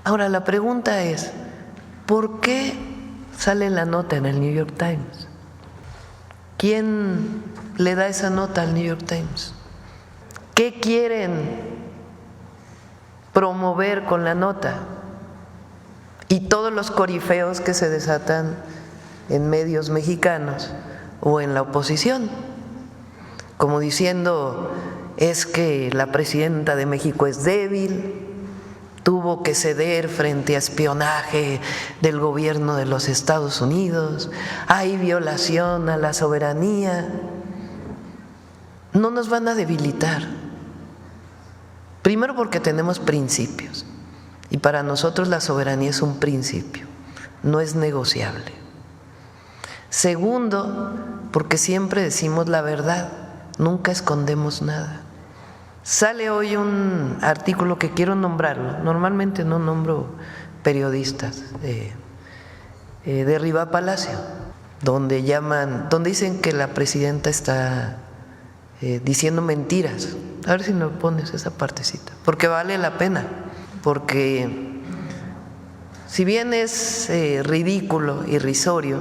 Ahora, la pregunta es, ¿por qué sale la nota en el New York Times? ¿Quién le da esa nota al New York Times? ¿Qué quieren promover con la nota? Y todos los corifeos que se desatan en medios mexicanos o en la oposición, como diciendo, es que la presidenta de México es débil, tuvo que ceder frente a espionaje del gobierno de los Estados Unidos, hay violación a la soberanía. No nos van a debilitar. Primero porque tenemos principios y para nosotros la soberanía es un principio, no es negociable. Segundo, porque siempre decimos la verdad, nunca escondemos nada. Sale hoy un artículo que quiero nombrarlo, normalmente no nombro periodistas, de Riva Palacio, donde dicen que la presidenta está diciendo mentiras. A ver si me pones esa partecita, porque vale la pena, porque si bien es ridículo, irrisorio,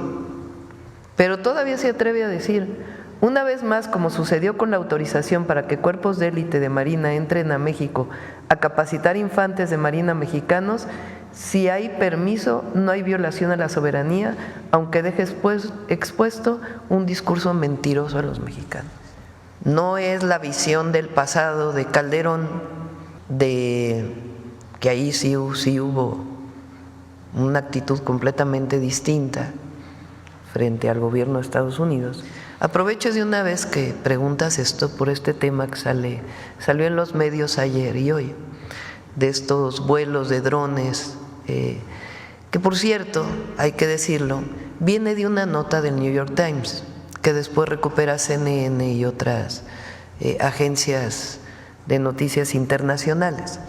pero todavía se atreve a decir, una vez más, como sucedió con la autorización para que cuerpos de élite de Marina entren a México a capacitar infantes de Marina mexicanos, si hay permiso, no hay violación a la soberanía, aunque deje expuesto un discurso mentiroso a los mexicanos. No es la visión del pasado de Calderón, de que ahí sí hubo una actitud completamente distinta frente al gobierno de Estados Unidos. Aprovecho de una vez que preguntas esto por este tema que salió en los medios ayer y hoy, de estos vuelos de drones, que por cierto, hay que decirlo, viene de una nota del New York Times, que después recupera CNN y otras agencias de noticias internacionales.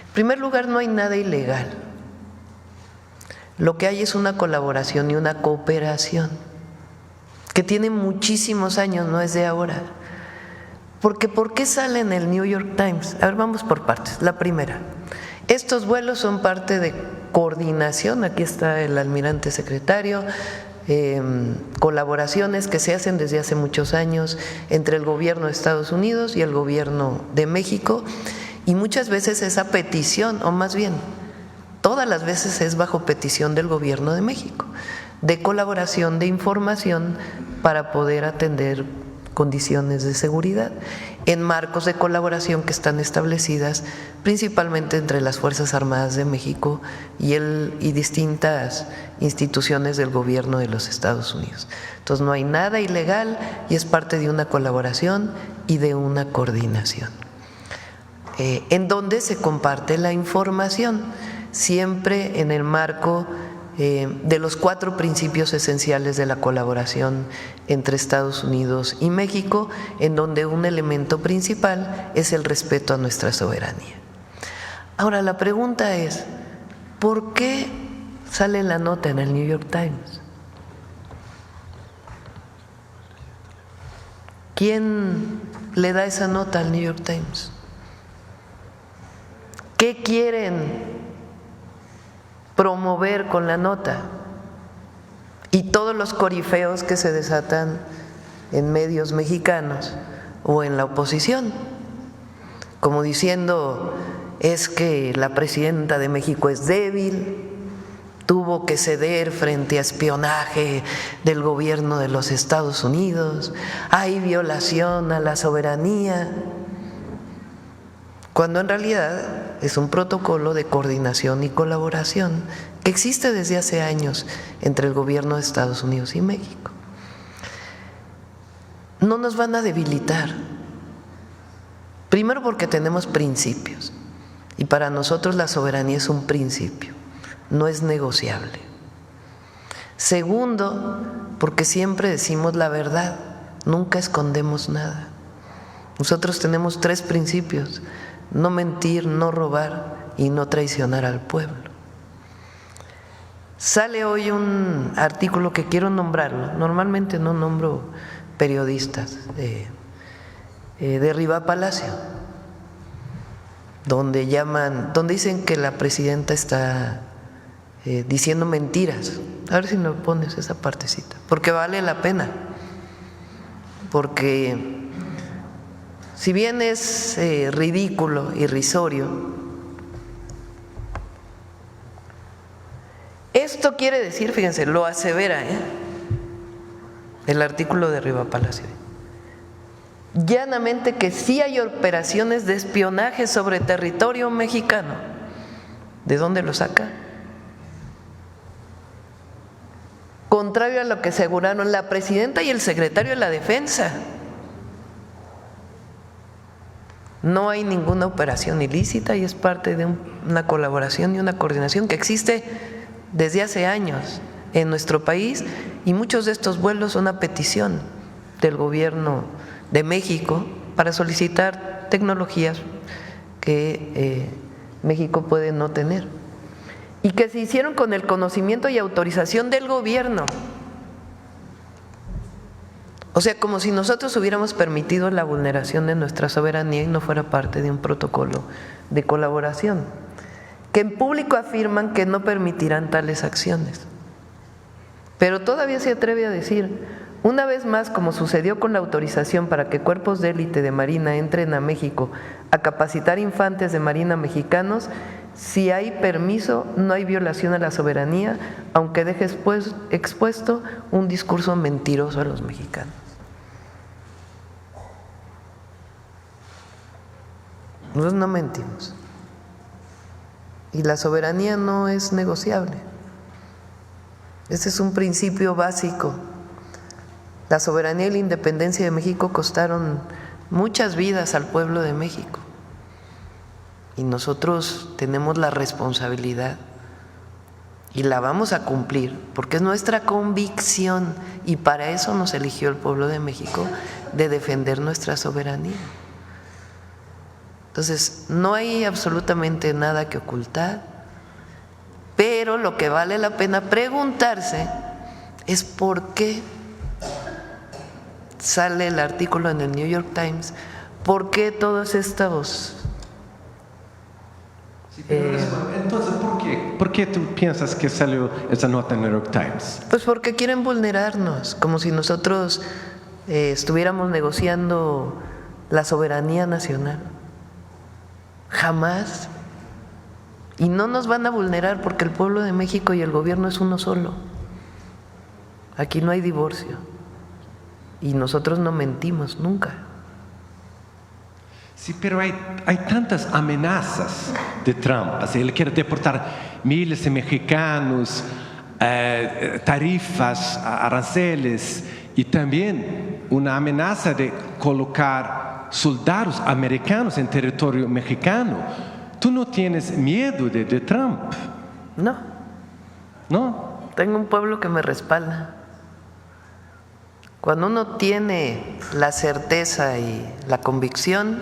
En primer lugar, no hay nada ilegal. Lo que hay es una colaboración y una cooperación que tiene muchísimos años, no es de ahora. Porque ¿por qué sale en el New York Times? A ver, vamos por partes. La primera, estos vuelos son parte de coordinación, aquí está el almirante secretario, colaboraciones que se hacen desde hace muchos años entre el gobierno de Estados Unidos y el gobierno de México, y muchas veces esa petición, o más bien, todas las veces es bajo petición del gobierno de México, de colaboración, de información para poder atender condiciones de seguridad en marcos de colaboración que están establecidas principalmente entre las Fuerzas Armadas de México y distintas instituciones del gobierno de los Estados Unidos. Entonces no hay nada ilegal y es parte de una colaboración y de una coordinación, en donde se comparte la información, siempre en el marco de los 4 principios esenciales de la colaboración entre Estados Unidos y México, en donde un elemento principal es el respeto a nuestra soberanía. Ahora, la pregunta es, ¿por qué sale la nota en el New York Times? ¿Quién le da esa nota al New York Times? ¿Qué quieren promover con la nota? Y todos los corifeos que se desatan en medios mexicanos o en la oposición, como diciendo, es que la presidenta de México es débil, tuvo que ceder frente a espionaje del gobierno de los Estados Unidos, hay violación a la soberanía, cuando en realidad es un protocolo de coordinación y colaboración que existe desde hace años entre el gobierno de Estados Unidos y México. No nos van a debilitar, primero porque tenemos principios y para nosotros la soberanía es un principio, no es negociable. Segundo, porque siempre decimos la verdad, nunca escondemos nada. Nosotros tenemos 3 principios: no mentir, no robar y no traicionar al pueblo. Sale hoy un artículo que quiero nombrarlo, normalmente no nombro periodistas, de Riva Palacio, donde dicen que la presidenta está diciendo mentiras. A ver si nos pones esa partecita, porque vale la pena, porque si bien es ridículo, irrisorio, esto quiere decir, fíjense, lo asevera el artículo de Riva Palacio, llanamente que sí hay operaciones de espionaje sobre territorio mexicano. ¿De dónde lo saca? Contrario a lo que aseguraron la presidenta y el secretario de la Defensa. No hay ninguna operación ilícita y es parte de una colaboración y una coordinación que existe desde hace años en nuestro país, y muchos de estos vuelos son a petición del gobierno de México para solicitar tecnologías que México puede no tener y que se hicieron con el conocimiento y autorización del gobierno. O sea, como si nosotros hubiéramos permitido la vulneración de nuestra soberanía y no fuera parte de un protocolo de colaboración, que en público afirman que no permitirán tales acciones. Pero todavía se atreve a decir, una vez más, como sucedió con la autorización para que cuerpos de élite de Marina entren a México a capacitar infantes de Marina mexicanos, si hay permiso, no hay violación a la soberanía, aunque deje expuesto un discurso mentiroso a los mexicanos. Nosotros no mentimos. Y la soberanía no es negociable. Ese es un principio básico. La soberanía y la independencia de México costaron muchas vidas al pueblo de México. Y nosotros tenemos la responsabilidad y la vamos a cumplir, porque es nuestra convicción, y para eso nos eligió el pueblo de México, de defender nuestra soberanía. Entonces, no hay absolutamente nada que ocultar, pero lo que vale la pena preguntarse es por qué sale el artículo en el New York Times, por qué todos estos… Entonces, ¿por qué tú piensas que salió esa nota en el New York Times? Pues porque quieren vulnerarnos, como si nosotros estuviéramos negociando la soberanía nacional. Jamás. Y no nos van a vulnerar porque el pueblo de México y el gobierno es uno solo. Aquí no hay divorcio. Y nosotros no mentimos nunca. Sí, pero hay tantas amenazas de Trump. Así, él quiere deportar miles de mexicanos, tarifas, aranceles, y también una amenaza de colocar soldados americanos en territorio mexicano. ¿Tú no tienes miedo de Trump? No. ¿No? Tengo un pueblo que me respalda. Cuando uno tiene la certeza y la convicción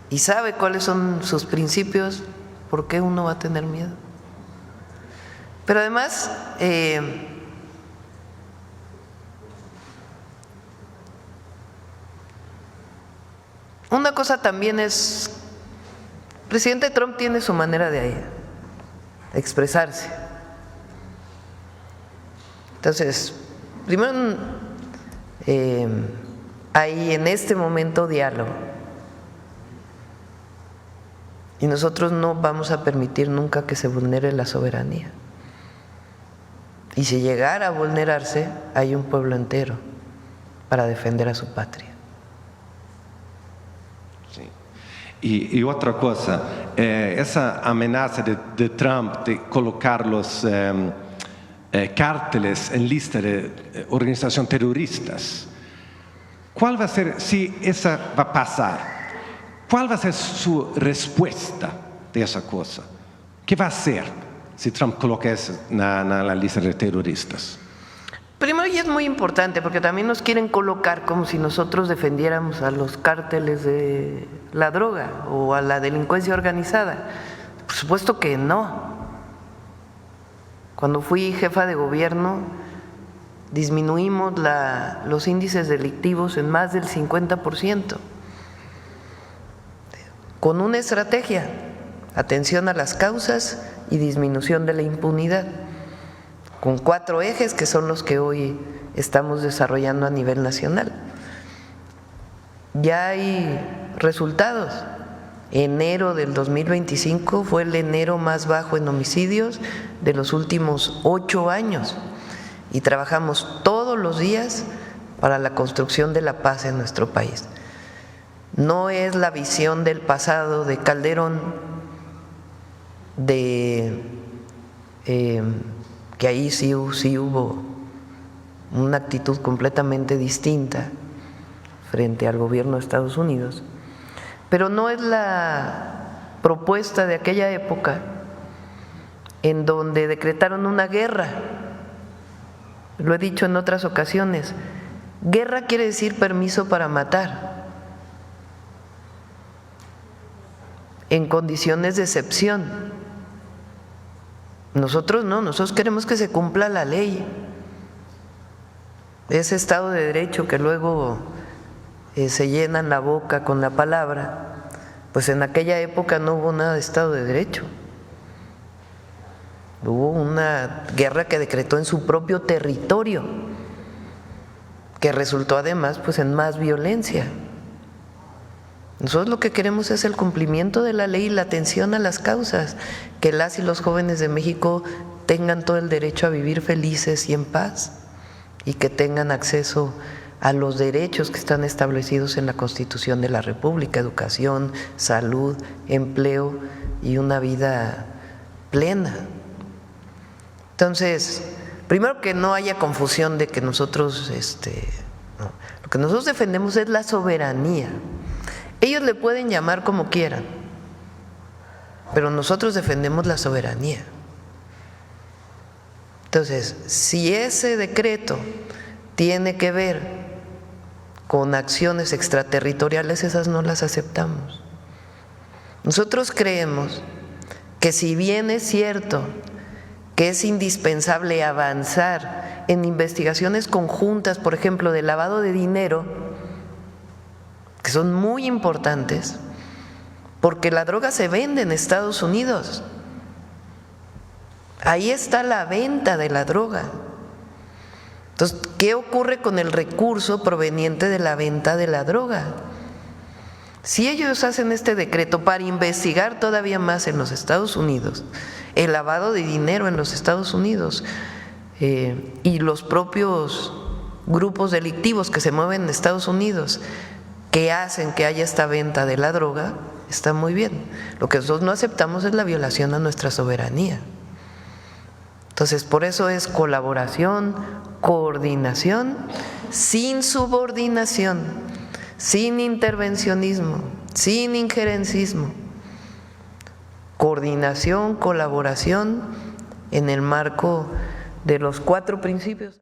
y sabe cuáles son sus principios, ¿por qué uno va a tener miedo? Pero además, una cosa también es, el presidente Trump tiene su manera de expresarse. Entonces, primero hay en este momento diálogo. Y nosotros no vamos a permitir nunca que se vulnere la soberanía. Y si llegara a vulnerarse, hay un pueblo entero para defender a su patria. Sí. Y otra cosa, esa amenaza de Trump de colocar los cárteles en lista de organizaciones terroristas, ¿cuál va a ser, si esa va a pasar? ¿Cuál va a ser su respuesta de esa cosa? ¿Qué va a hacer si Trump coloca eso en la lista de terroristas? Primero, y es muy importante, porque también nos quieren colocar como si nosotros defendiéramos a los cárteles de la droga o a la delincuencia organizada. Por supuesto que no. Cuando fui jefa de gobierno, disminuimos los índices delictivos en más del 50%. con una estrategia: atención a las causas y disminución de la impunidad, con 4 ejes que son los que hoy estamos desarrollando a nivel nacional. Ya hay resultados. Enero del 2025 fue el enero más bajo en homicidios de los últimos 8 años y trabajamos todos los días para la construcción de la paz en nuestro país. No es la visión del pasado de Calderón, que ahí sí hubo una actitud completamente distinta frente al gobierno de Estados Unidos, pero no es la propuesta de aquella época en donde decretaron una guerra. Lo he dicho en otras ocasiones, guerra quiere decir permiso para matar, en condiciones de excepción. Nosotros no, nosotros queremos que se cumpla la ley. Ese Estado de Derecho que luego se llenan la boca con la palabra, pues en aquella época no hubo nada de Estado de Derecho. Hubo una guerra que decretó en su propio territorio, que resultó además pues en más violencia. Nosotros lo que queremos es el cumplimiento de la ley y la atención a las causas, que las y los jóvenes de México tengan todo el derecho a vivir felices y en paz, y que tengan acceso a los derechos que están establecidos en la Constitución de la República: educación, salud, empleo y una vida plena. Entonces, primero, que no haya confusión de que nosotros, no. Lo que nosotros defendemos es la soberanía. Ellos le pueden llamar como quieran, pero nosotros defendemos la soberanía. Entonces, si ese decreto tiene que ver con acciones extraterritoriales, esas no las aceptamos. Nosotros creemos que si bien es cierto que es indispensable avanzar en investigaciones conjuntas, por ejemplo, de lavado de dinero, que son muy importantes, porque la droga se vende en Estados Unidos. Ahí está la venta de la droga. Entonces, ¿qué ocurre con el recurso proveniente de la venta de la droga? Si ellos hacen este decreto para investigar todavía más en los Estados Unidos el lavado de dinero en los Estados Unidos y los propios grupos delictivos que se mueven en Estados Unidos que hacen que haya esta venta de la droga, está muy bien. Lo que nosotros no aceptamos es la violación a nuestra soberanía. Entonces, por eso es colaboración, coordinación, sin subordinación, sin intervencionismo, sin injerencismo. Coordinación, colaboración en el marco de los 4 principios.